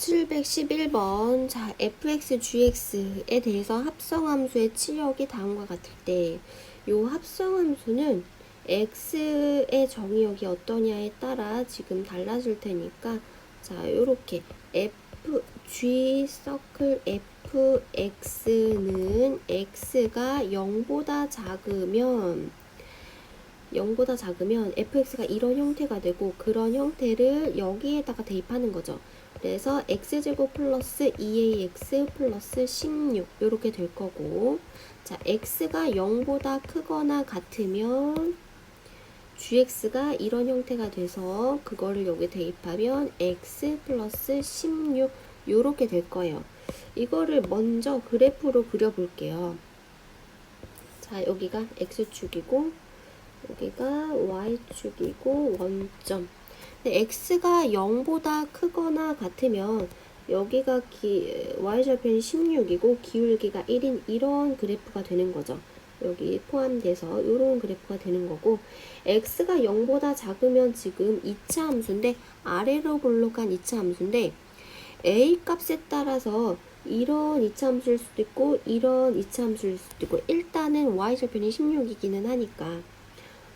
711번. 자, fx, gx에 대해서 합성함수의 치역이 다음과 같을 때, 요 합성함수는 x의 정의역이 어떠냐에 따라 지금 달라질 테니까, 자, 요렇게 g 서클 fx는 x가 0보다 작으면 fx가 이런 형태가 되고, 그런 형태를 여기에다가 대입하는 거죠. 그래서 x제곱 플러스 2ax 플러스 16 이렇게 될 거고, 자, x가 0보다 크거나 같으면 gx가 이런 형태가 돼서 그거를 여기 대입하면 x 플러스 16 이렇게 될 거예요. 이거를 먼저 그래프로 그려볼게요. 자, 여기가 x축이고 여기가 y축이고 원점. 근데 x가 0보다 크거나 같으면 여기가 y절편이 16이고 기울기가 1인 이런 그래프가 되는 거죠. 여기 포함돼서 이런 그래프가 되는 거고, x가 0보다 작으면 지금 2차 함수인데, 아래로 볼록한 2차 함수인데 a 값에 따라서 이런 2차 함수일 수도 있고 이런 2차 함수일 수도 있고, 일단은 y절편이 16이기는 하니까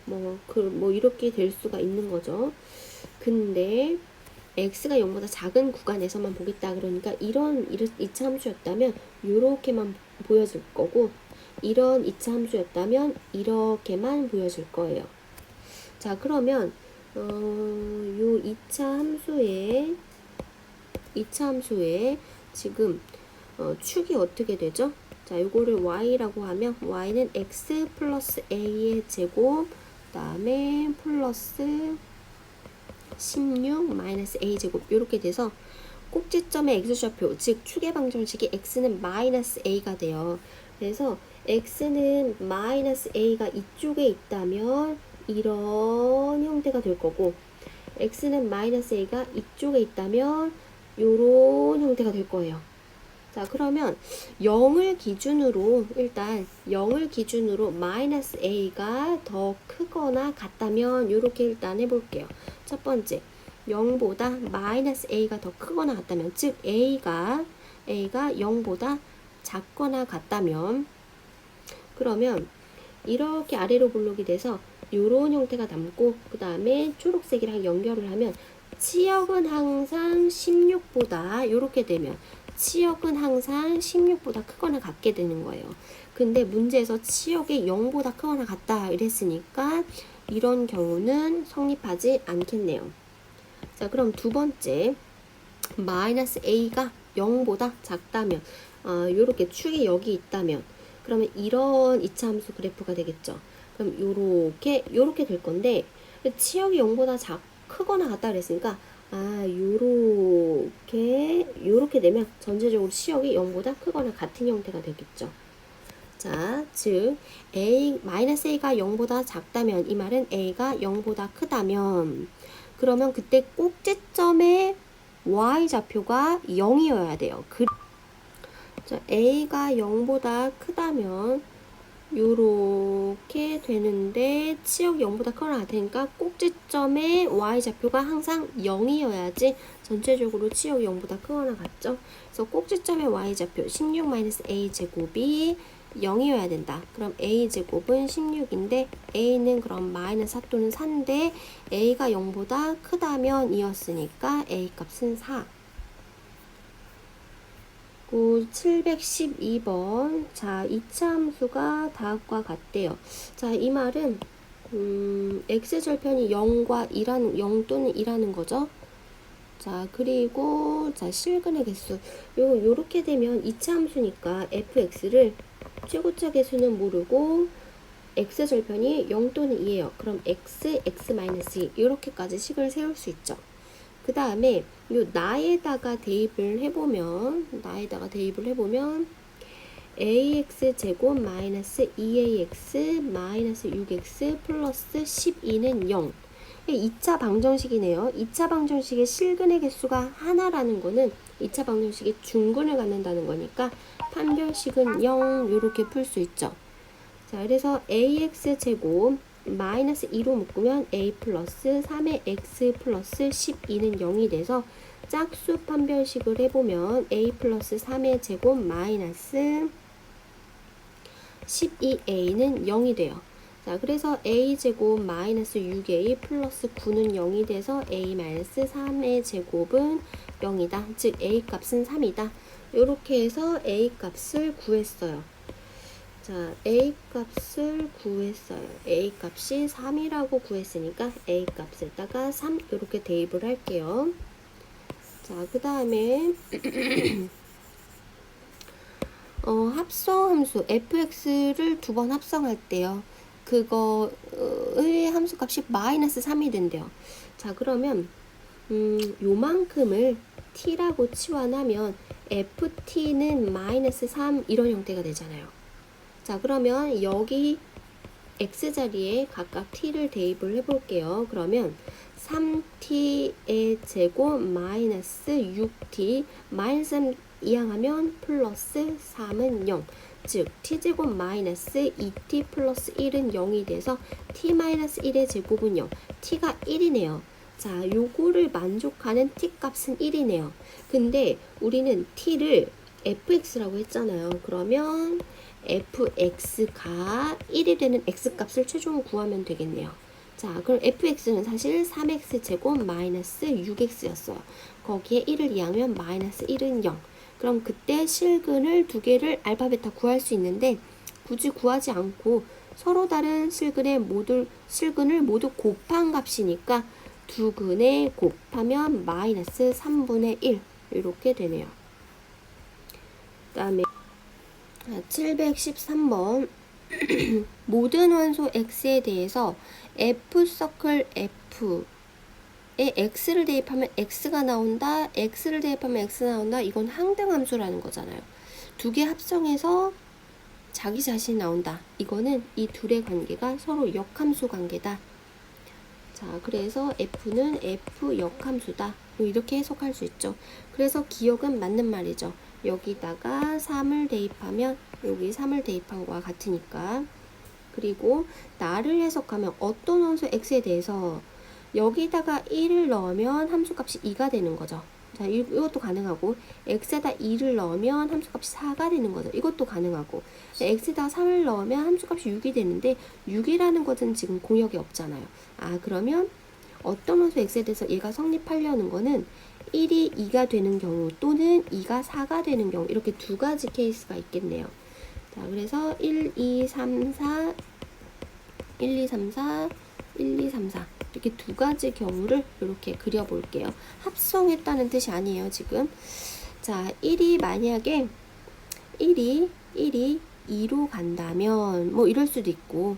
뭐 이렇게 될 수가 있는 거죠. 근데 x가 0보다 작은 구간에서만 보겠다 그러니까 이런 2차 함수였다면 이렇게만 보여질 거고, 이런 2차 함수였다면 이렇게만 보여질 거예요. 자, 그러면 요 2차 함수에 지금 축이 어떻게 되죠? 자, 요거를 y라고 하면 y는 x 플러스 a의 제곱, 그 다음에 플러스 16 마이너스 a 제곱 이렇게 돼서 꼭지점의 x좌표, 즉 축의 방정식이 x는 마이너스 a가 돼요. 그래서 x는 마이너스 a가 이쪽에 있다면 이런 형태가 될 거고, x는 마이너스 a가 이쪽에 있다면 요런 형태가 될 거예요. 자, 그러면 0을 기준으로 마이너스 a가 더 크거나 같다면 요렇게 일단 해볼게요. 첫 번째, 0보다 마이너스 a가 더 크거나 같다면, 즉 a가 0보다 작거나 같다면, 그러면 이렇게 아래로 볼록이 돼서 요런 형태가 남고, 그 다음에 초록색이랑 연결을 하면 치역은 항상 16보다 요렇게 되면 치역은 항상 16보다 크거나 같게 되는 거예요. 근데 문제에서 치역이 0보다 크거나 같다 이랬으니까 이런 경우는 성립하지 않겠네요. 자, 그럼 두 번째, 마이너스 a가 0보다 작다면, 요렇게 축이 여기 있다면, 그러면 이런 2차 함수 그래프가 되겠죠. 그럼 요렇게 될 건데, 치역이 0보다 크거나 같다 그랬으니까, 요렇게 되면 전체적으로 치역이 0보다 크거나 같은 형태가 되겠죠. 자, 즉 마이너스 a가 0보다 작다면, 이 말은 a가 0보다 크다면, 그러면 그때 꼭지점의 y좌표가 0이어야 돼요. 자, a가 0보다 크다면 요렇게 되는데, 치역이 0보다 크거나 같으니까 꼭지점의 y좌표가 항상 0이어야지 전체적으로 치역이 0보다 크거나 같죠. 그래서 꼭지점의 y좌표 16-a 제곱이 0이어야 된다. 그럼 a제곱은 16인데 a는 그럼 마이너스 4 또는 4인데 a가 0보다 크다면 이었으니까 a 값은 4. 712번. 자, 2차 함수가 다음과 같대요. 자, 이 말은 x절편이 0 또는 2라는 거죠. 자, 그리고 자, 실근의 개수. 요렇게 되면 2차 함수니까 fx를 최고차 개수는 모르고 x절편이 0 또는 2예요. 그럼 x-2 이렇게까지 식을 세울 수 있죠. 그 다음에 요 나에다가 대입을 해보면 ax 제곱 마이너스 2ax 마이너스 6x 플러스 12는 0. 2차 방정식이네요. 2차 방정식의 실근의 개수가 하나라는 거는 2차 방정식이 중근을 갖는다는 거니까 판별식은 0 이렇게 풀 수 있죠. 자, 그래서 ax 제곱 마이너스 2로 묶으면 a 플러스 3의 x 플러스 12는 0이 돼서 짝수 판별식을 해보면 a 플러스 3의 제곱 마이너스 12a는 0이 돼요. 자, 그래서 a제곱 마이너스 6a 플러스 9는 0이 돼서 a 마이너스 3의 제곱은 0이다. 즉 a 값은 3이다. 이렇게 해서 a 값을 구했어요. 자, a 값을 구했어요. a 값이 3이라고 구했으니까 a 값에다가 3 이렇게 대입을 할게요. 자, 그 다음에 합성함수 fx를 두 번 합성할 때요. 그거의 함수값이 마이너스 3이 된대요. 자, 그러면 요만큼을 t라고 치환하면 ft는 마이너스 3 이런 형태가 되잖아요. 자, 그러면 여기 x자리에 각각 t를 대입을 해볼게요. 그러면 3t의 제곱 마이너스 6t 마이너스 3 이항하면 플러스 3은 0. 즉 t제곱 마이너스 2t 플러스 1은 0이 돼서 t 마이너스 1의 제곱은 0. t가 1이네요. 자, 요거를 만족하는 t 값은 1이네요. 근데 우리는 t를 fx라고 했잖아요. 그러면 fx가 1이 되는 x값을 최종 구하면 되겠네요. 자, 그럼 fx는 사실 3x 제곱 마이너스 6x였어요. 거기에 1을 이항하면 마이너스 1은 0. 그럼 그때 실근을 두 개를 알파벳 다 구할 수 있는데 굳이 구하지 않고 서로 다른 실근을 모두 곱한 값이니까 두 근에 곱하면 마이너스 3분의 1 이렇게 되네요. 그 다음에 713번 모든 원소 x에 대해서 f서클 f에 x를 대입하면 x가 나온다, x를 대입하면 x 나온다. 이건 항등함수라는 거잖아요. 두 개 합성해서 자기 자신이 나온다. 이거는 이 둘의 관계가 서로 역함수 관계다. 자, 그래서 f는 f 역함수다. 이렇게 해석할 수 있죠. 그래서 기억은 맞는 말이죠. 여기다가 3을 대입하면 여기 3을 대입한 거와 같으니까. 그리고 나를 해석하면 어떤 원소 x에 대해서 여기다가 1을 넣으면 함수값이 2가 되는 거죠. 자, 이것도 가능하고 x에다 2를 넣으면 함수값이 4가 되는 거죠. 이것도 가능하고 x에다 3을 넣으면 함수값이 6이 되는데 6이라는 것은 지금 공역이 없잖아요. 아, 그러면 어떤 원소 x에 대해서 얘가 성립하려는 거는 1이 2가 되는 경우 또는 2가 4가 되는 경우 이렇게 두 가지 케이스가 있겠네요. 자, 그래서 1, 2, 3, 4 1, 2, 3, 4 1, 2, 3, 4 이렇게 두 가지 경우를 이렇게 그려볼게요. 합성했다는 뜻이 아니에요, 지금. 자, 1이 만약에 1이 2로 간다면 뭐 이럴 수도 있고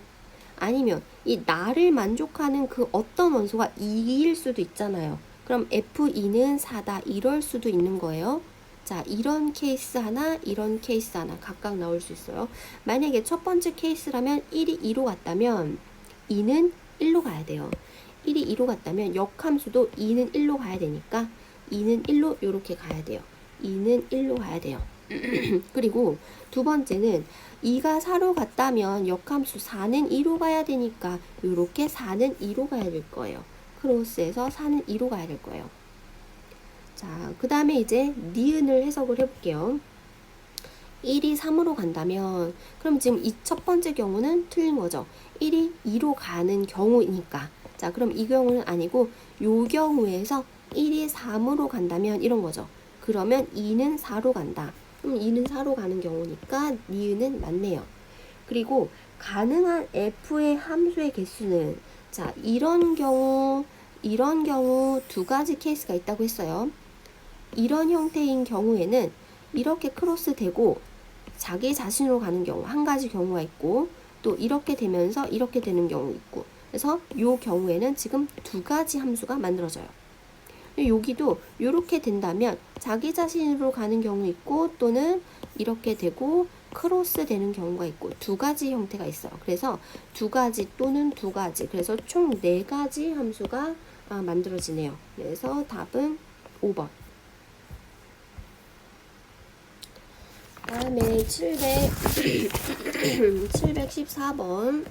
아니면 이 나를 만족하는 그 어떤 원소가 2일 수도 있잖아요. 그럼 F2는 4다 이럴 수도 있는 거예요. 자, 이런 케이스 하나, 이런 케이스 하나 각각 나올 수 있어요. 만약에 첫 번째 케이스라면 1이 2로 갔다면 2는 1로 가야 돼요. 1이 2로 갔다면 역함수도 2는 1로 가야 되니까 2는 1로 이렇게 가야 돼요. 2는 1로 가야 돼요. 그리고 두 번째는 2가 4로 갔다면 역함수 4는 2로 가야 되니까 이렇게 4는 2로 가야 될 거예요. 크로스에서 4는 2로 가야 될 거예요. 자, 그 다음에 이제 니은을 해석을 해볼게요. 1이 3으로 간다면 그럼 지금 이 첫 번째 경우는 틀린 거죠. 1이 2로 가는 경우니까. 자, 그럼 이 경우는 아니고 요 경우에서 1이 3으로 간다면 이런 거죠. 그러면 2는 4로 간다. 그럼 2는 4로 가는 경우니까 니은은 맞네요. 그리고 가능한 f의 함수의 개수는 자, 이런 경우 두 가지 케이스가 있다고 했어요. 이런 형태인 경우에는 이렇게 크로스 되고 자기 자신으로 가는 경우 한 가지 경우가 있고 또 이렇게 되면서 이렇게 되는 경우 있고 그래서 이 경우에는 지금 두 가지 함수가 만들어져요. 여기도 이렇게 된다면 자기 자신으로 가는 경우 있고 또는 이렇게 되고 크로스 되는 경우가 있고 두 가지 형태가 있어요. 그래서 두 가지 또는 두 가지 그래서 총 네 가지 함수가 만들어지네요. 그래서 답은 5번. 다음에 714번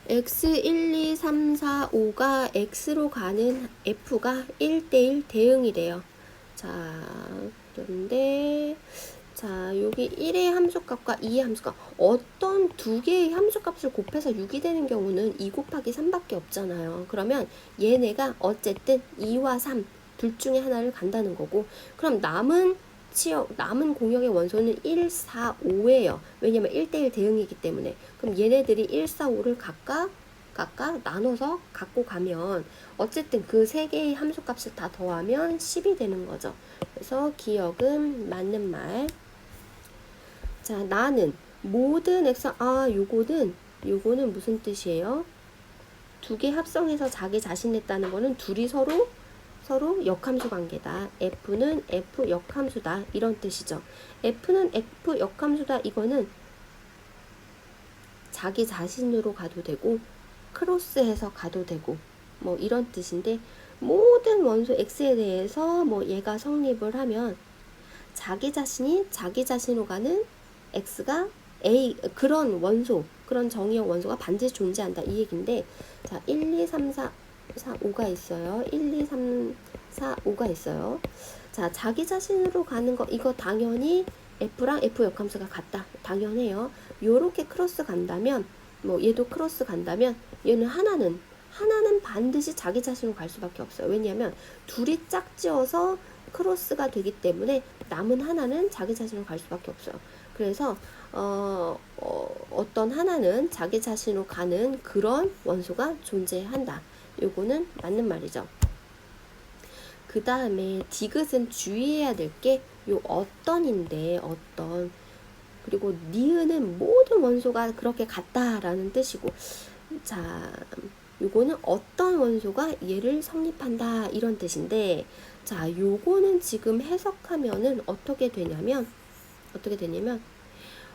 x 1, 2, 3, 4, 5가 x로 가는 f가 1대1 대응이래요. 자, 그런데 자, 여기 1의 함수값과 2의 함수값 어떤 두 개의 함수값을 곱해서 6이 되는 경우는 2 곱하기 3밖에 없잖아요. 그러면 얘네가 어쨌든 2와 3 둘 중에 하나를 간다는 거고, 그럼 남은 공역의 원소는 1, 4, 5예요. 왜냐면 1대1 대응이기 때문에. 그럼 얘네들이 1, 4, 5를 각각 나눠서 갖고 가면 어쨌든 그 세 개의 함수값을 다 더하면 10이 되는 거죠. 그래서 기억은 맞는 말. 자, 나는 모든 요거는 무슨 뜻이에요? 두 개 합성해서 자기 자신 냈다는 거는 둘이 서로 역함수 관계다. F는 F 역함수다. 이런 뜻이죠. F는 F 역함수다. 이거는 자기 자신으로 가도 되고 크로스해서 가도 되고 뭐 이런 뜻인데, 모든 원소 X에 대해서 뭐 얘가 성립을 하면 자기 자신이 자기 자신으로 가는 X가 A 그런 원소, 그런 정의형 원소가 반드시 존재한다 이 얘기인데, 자 1, 2, 3, 4, 5가 있어요. 1, 2, 3, 4, 5가 있어요. 자, 자기 자신으로 가는 거 이거 당연히 F랑 F 역함수가 같다. 당연해요. 요렇게 크로스 간다면, 뭐 얘도 크로스 간다면 얘는 하나는 반드시 자기 자신으로 갈 수밖에 없어요. 왜냐하면 둘이 짝지어서 크로스가 되기 때문에 남은 하나는 자기 자신으로 갈 수밖에 없어요. 그래서 어떤 하나는 자기 자신으로 가는 그런 원소가 존재한다. 요거는 맞는 말이죠. 그 다음에 디귿은 주의해야 될 게 요 어떤인데, 어떤. 그리고 니은은 모든 원소가 그렇게 같다라는 뜻이고, 자, 요거는 어떤 원소가 얘를 성립한다 이런 뜻인데, 자, 요거는 지금 해석하면은 어떻게 되냐면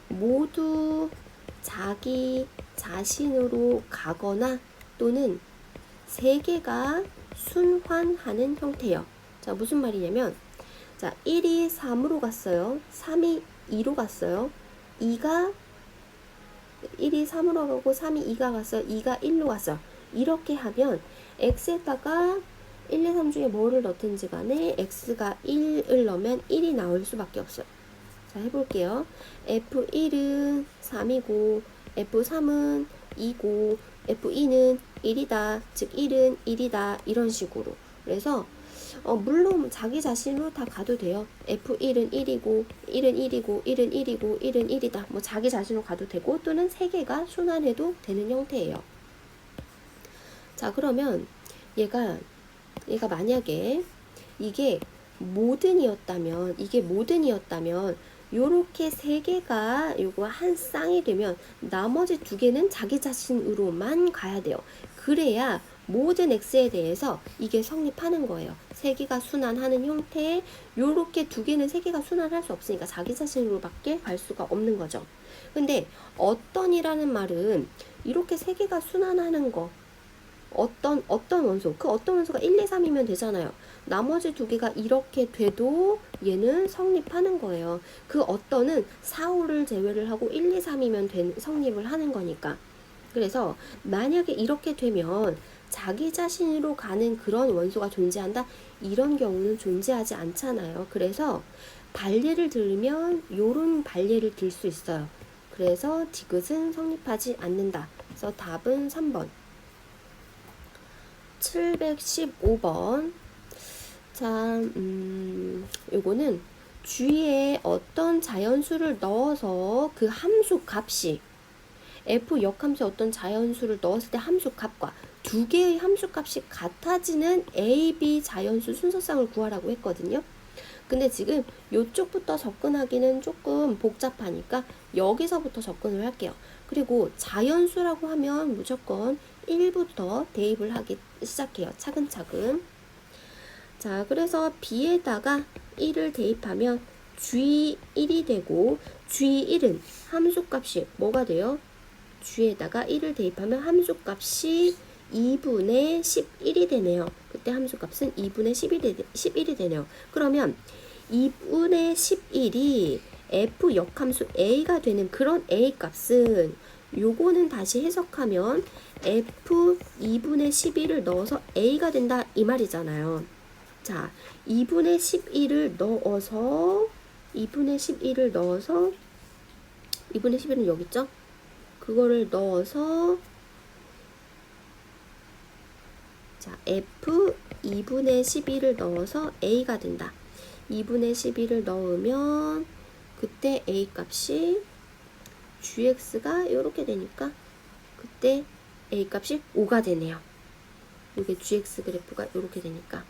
모두 자기 자신으로 가거나 또는 세 개가 순환하는 형태예요. 자, 무슨 말이냐면, 자, 1이 3으로 갔어요. 3이 2로 갔어요. 2가 1이 3으로 가고 3이 2가 갔어요. 2가 1로 갔어요. 이렇게 하면 x에다가 1, 2, 3 중에 뭐를 넣든지 간에 x가 1을 넣으면 1이 나올 수밖에 없어요. 자, 해볼게요. F1은 3이고 F3은 2고 F2는 1이다. 즉 1은 1이다. 이런 식으로. 그래서 물론 자기 자신으로 다 가도 돼요. F1은 1이고 1은 1이고 1은 1이고 1은 1이다. 뭐 자기 자신으로 가도 되고, 또는 세 개가 순환해도 되는 형태예요. 자, 그러면 얘가 만약에 이게 모든이었다면 요렇게 세 개가 요거 한 쌍이 되면 나머지 두 개는 자기 자신으로만 가야 돼요. 그래야 모든 x에 대해서 이게 성립하는 거예요. 세 개가 순환하는 형태에 요렇게 두 개는 세 개가 순환할 수 없으니까 자기 자신으로밖에 갈 수가 없는 거죠. 근데 어떤이라는 말은 이렇게 세 개가 순환하는 거, 어떤 원소, 그 어떤 원소가 1, 2, 3이면 되잖아요. 나머지 두 개가 이렇게 돼도 얘는 성립하는 거예요. 그 어떤은 4, 5를 제외를 하고 1, 2, 3이면 성립을 하는 거니까. 그래서 만약에 이렇게 되면 자기 자신으로 가는 그런 원소가 존재한다? 이런 경우는 존재하지 않잖아요. 그래서 반례를 들면 요런 반례를 들 수 있어요. 그래서 디귿은 성립하지 않는다. 그래서 답은 3번. 715번. 자, 요거는 주위에 어떤 자연수를 넣어서 그 함수 값이 f 역함수에 어떤 자연수를 넣었을 때 함수 값과 두 개의 함수 값이 같아지는 a, b 자연수 순서쌍을 구하라고 했거든요. 근데 지금 요쪽부터 접근하기는 조금 복잡하니까 여기서부터 접근을 할게요. 그리고 자연수라고 하면 무조건 1부터 대입을 하기 시작해요. 차근차근. 자, 그래서 b에다가 1을 대입하면 g1이 되고, g1은 함수값이 뭐가 돼요? g에다가 1을 대입하면 함수값이 2분의 11이 되네요. 그때 함수값은 2분의 11이 되네요. 그러면 2분의 11이 f 역함수 a가 되는 그런 a 값은 요거는 다시 해석하면 F 2분의 12를 넣어서 A가 된다 이 말이잖아요. 자, 2분의 11을 넣어서 2분의 11은 여기 있죠? 그거를 넣어서 자, F 2분의 12를 넣어서 A가 된다. 2분의 12를 넣으면 그때 A 값이 gx가 이렇게 되니까 그때 A 값이 5가 되네요. 이게 gx 그래프가 이렇게 되니까.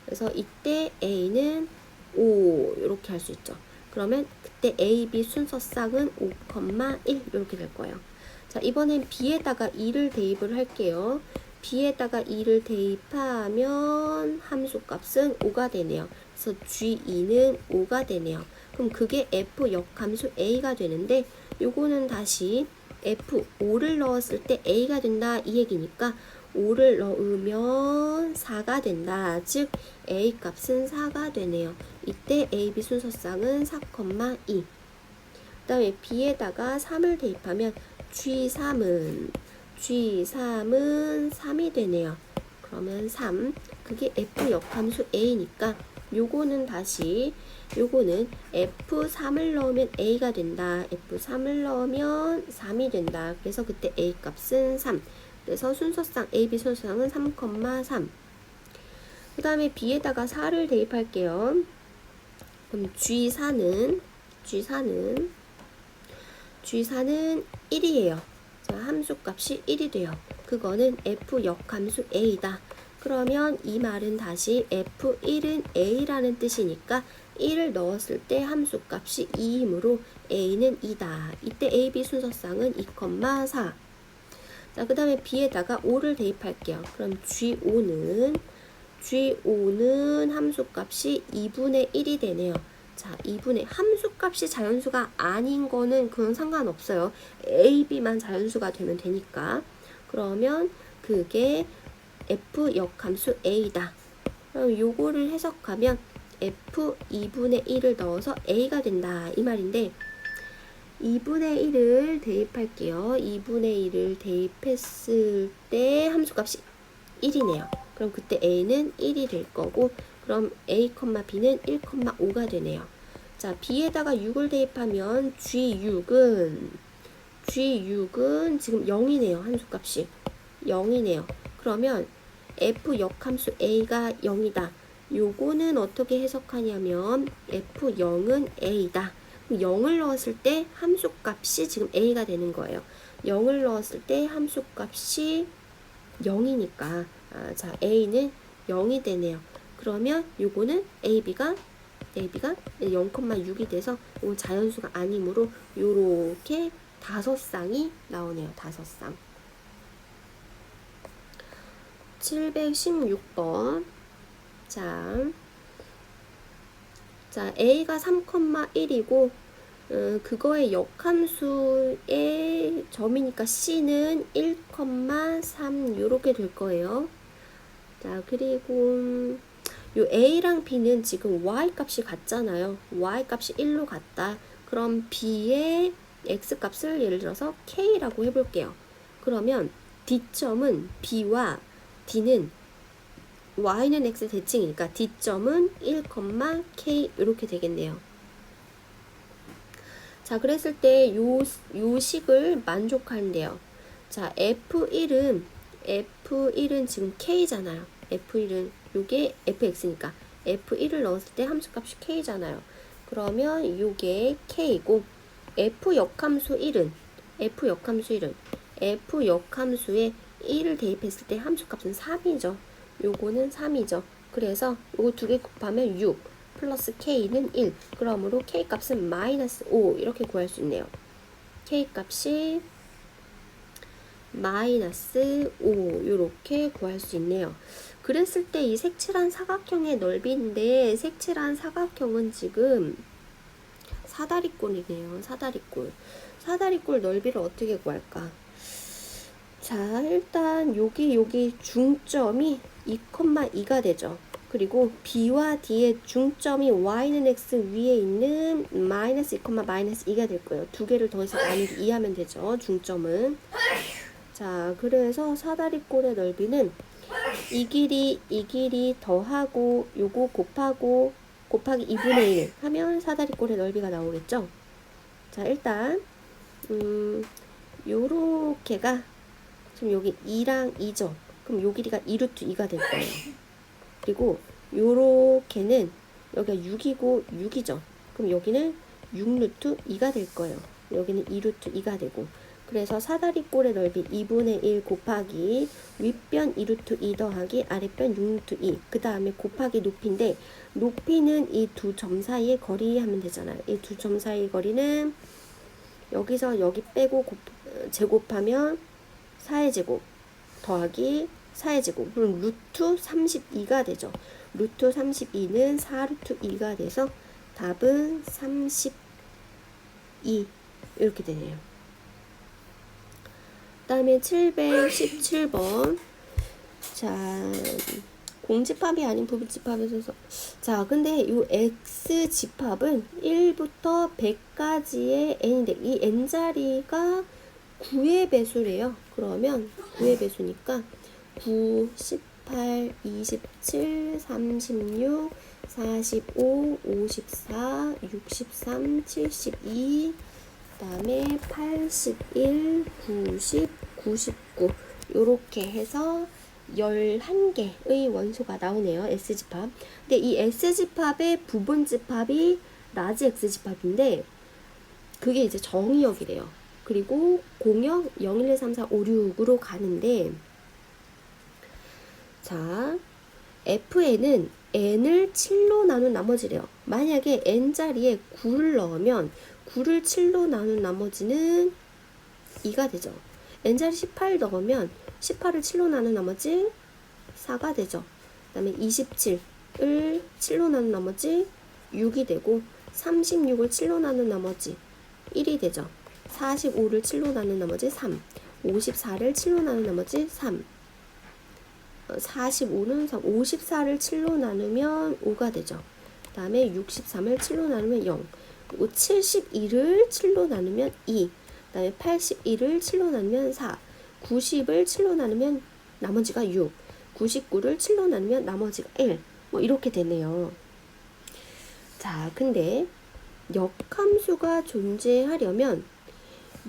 그래서 이때 A는 5 이렇게 할 수 있죠. 그러면 그때 A, B 순서쌍은 5,1 이렇게 될 거예요. 자, 이번엔 B에다가 2를 대입을 할게요. B에다가 2를 대입하면 함수값은 5가 되네요. 그래서 G2는 5가 되네요. 그럼 그게 F 역함수 A가 되는데 요거는 다시 F5를 넣었을 때 A가 된다 이 얘기니까 5를 넣으면 4가 된다. 즉 A 값은 4가 되네요. 이때 A, B 순서쌍은 4,2. 그 다음에 B에다가 3을 대입하면 G3은 3이 되네요. 그러면 3 그게 F 역함수 A니까 요거는 다시 요거는 F3을 넣으면 A가 된다. F3을 넣으면 3이 된다. 그래서 그때 A 값은 3. 그래서 순서쌍 A, B 순서쌍은 3,3. 그 다음에 B에다가 4를 대입할게요. 그럼 G4는 1이에요. 자, 함수값이 1이 돼요. 그거는 F 역함수 A다. 그러면 이 말은 다시 F1은 A라는 뜻이니까 1을 넣었을 때 함수값이 2이므로 A는 2다. 이때 A, B 순서쌍은 2,4. 자, 그 다음에 B에다가 5를 대입할게요. 그럼 G5는 함수값이 2분의 1이 되네요. 자, 2분의 함수값이 자연수가 아닌 거는 그건 상관없어요. A, B만 자연수가 되면 되니까. 그러면 그게 F 역함수 A다. 그럼 요거를 해석하면 F 2분의 1을 넣어서 A가 된다. 이 말인데 2분의 1을 대입할게요. 2분의 1을 대입했을 때 함수값이 1이네요. 그럼 그때 A는 1이 될 거고 그럼 A, B는 1,5가 되네요. 자, B에다가 6을 대입하면 G6은 지금 0이네요. 함수값이 0이네요. 그러면 F 역함수 A가 0이다. 요거는 어떻게 해석하냐면 F0은 A다. 0을 넣었을 때 함수값이 지금 A가 되는 거예요. 0을 넣었을 때 함수값이 0이니까 자, A는 0이 되네요. 그러면 요거는 AB가 0,6이 돼서 이건 자연수가 아니므로 요렇게 5쌍이 나오네요. 5쌍. 716번. 자, A가 3,1이고 그거의 역함수의 점이니까 C는 1,3 요렇게 될 거예요. 자, 그리고 요 A랑 B는 지금 Y 값이 같잖아요. Y 값이 1로 같다. 그럼 B의 X 값을 예를 들어서 K라고 해볼게요. 그러면 D점은 B와 D는 Y는 X 대칭이니까 D점은 1,K 이렇게 되겠네요. 자, 그랬을 때 요 식을 만족한대요. 자, F1은 지금 K잖아요. F1은 요게 Fx니까 F1을 넣었을 때 함수값이 K잖아요. 그러면 요게 K이고 F 역함수 1은 F 역함수에 1을 대입했을 때 함수값은 3이죠. 요거는 3이죠. 그래서 요거 두 개 곱하면 6 플러스 K는 1. 그러므로 K 값은 마이너스 5 이렇게 구할 수 있네요. K 값이 마이너스 5 이렇게 구할 수 있네요. 그랬을 때 이 색칠한 사각형의 넓이인데 색칠한 사각형은 지금 사다리꼴이네요. 사다리꼴 넓이를 어떻게 구할까? 자, 일단 여기 중점이 2,2가 되죠. 그리고 B와 D의 중점이 Y는 X 위에 있는 마이너스 2, 마이너스 2가 될 거예요. 두 개를 더해서 나누기 2 하면 되죠. 중점은. 자, 그래서 사다리꼴의 넓이는 이 길이 더하고 요거 곱하기 2분의 1 하면 사다리꼴의 넓이가 나오겠죠. 자, 일단 요렇게가 지금 여기 2랑 2죠. 그럼 요 길이가 2루트 2가 될 거예요. 그리고 요렇게는 여기가 6이고 6이죠. 그럼 여기는 6루트 2가 될 거예요. 여기는 2루트 2가 되고, 그래서 사다리꼴의 넓이 2분의 1 곱하기 윗변 2루트 2 더하기 아랫변 6루트 2, 그 다음에 곱하기 높이인데, 높이는 이 두 점 사이의 거리 하면 되잖아요. 이 두 점 사이의 거리는 여기서 여기 빼고 제곱하면 4의 제곱 더하기 4의 제곱, 그럼 루트 32가 되죠. 루트 32는 4루트 2가 돼서 답은 32 이렇게 되네요. 그 다음에 717번. 자, 공집합이 아닌 부분집합에서, 자, 근데 이 x집합은 1부터 100까지의 n인데 이 n자리가 9의 배수래요. 그러면 9의 배수니까 9, 18, 27, 36, 45, 54, 63, 72, 그 다음에 81, 90, 99 요렇게 해서 11개의 원소가 나오네요. S집합. 근데 이 S집합의 부분집합이 라지 X집합인데 그게 이제 정의역이래요. 그리고 공역 0, 1, 2, 3, 4, 5, 6으로 가는데, 자, F에는 n을 7로 나눈 나머지래요. 만약에 n자리에 9를 넣으면 9를 7로 나눈 나머지는 2가 되죠. n자리 18 넣으면 18을 7로 나눈 나머지 4가 되죠. 그 다음에 27을 7로 나눈 나머지 6이 되고, 36을 7로 나눈 나머지 1이 되죠. 45를 7로 나눈 나머지 3, 54를 7로 나눈 나머지 3, 45는 3, 54를 7로 나누면 5가 되죠. 그 다음에 63을 7로 나누면 0, 그리고 71을 7로 나누면 2, 그 다음에 81을 7로 나누면 4, 90을 7로 나누면 나머지가 6, 99를 7로 나누면 나머지가 1, 뭐 이렇게 되네요. 자, 근데 역함수가 존재하려면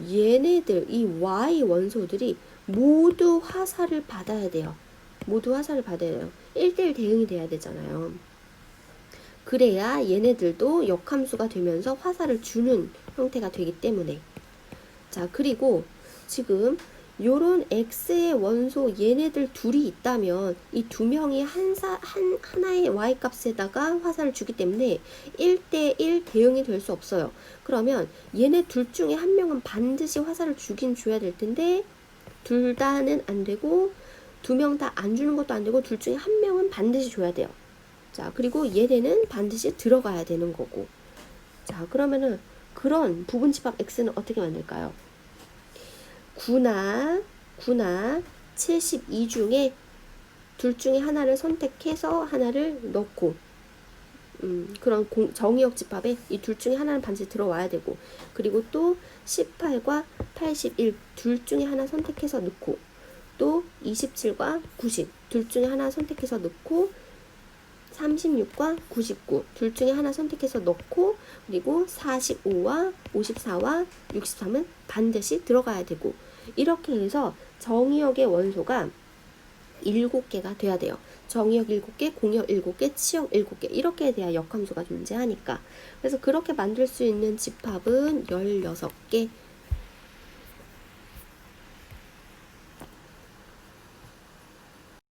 얘네들, 이 y 원소들이 모두 화살을 받아야 돼요. 모두 화살을 받아야 돼요. 1대1 대응이 돼야 되잖아요. 그래야 얘네들도 역함수가 되면서 화살을 주는 형태가 되기 때문에. 자, 그리고 지금 요런 x의 원소 얘네들 둘이 있다면 이 두 명이 하나의 y값에다가 화살을 주기 때문에 1대1 대응이 될 수 없어요. 그러면 얘네 둘 중에 한 명은 반드시 화살을 주긴 줘야 될 텐데, 둘 다는 안 되고 두 명 다 안 주는 것도 안 되고 둘 중에 한 명은 반드시 줘야 돼요. 자, 그리고 얘네는 반드시 들어가야 되는 거고. 자, 그러면은 그런 부분집합 x는 어떻게 만들까요? 9나 72 중에 둘 중에 하나를 선택해서 하나를 넣고, 그런 정의역 집합에 이 둘 중에 하나는 반드시 들어와야 되고, 그리고 또 18과 81 둘 중에 하나 선택해서 넣고, 또 27과 90 둘 중에 하나 선택해서 넣고, 36과 99 둘 중에 하나 선택해서 넣고, 그리고 45와 54와 63은 반드시 들어가야 되고, 이렇게 해서 정의역의 원소가 7개가 돼야 돼요. 정의역 7개, 공역 7개, 치역 7개 이렇게 돼야 역함수가 존재하니까. 그래서 그렇게 만들 수 있는 집합은 16개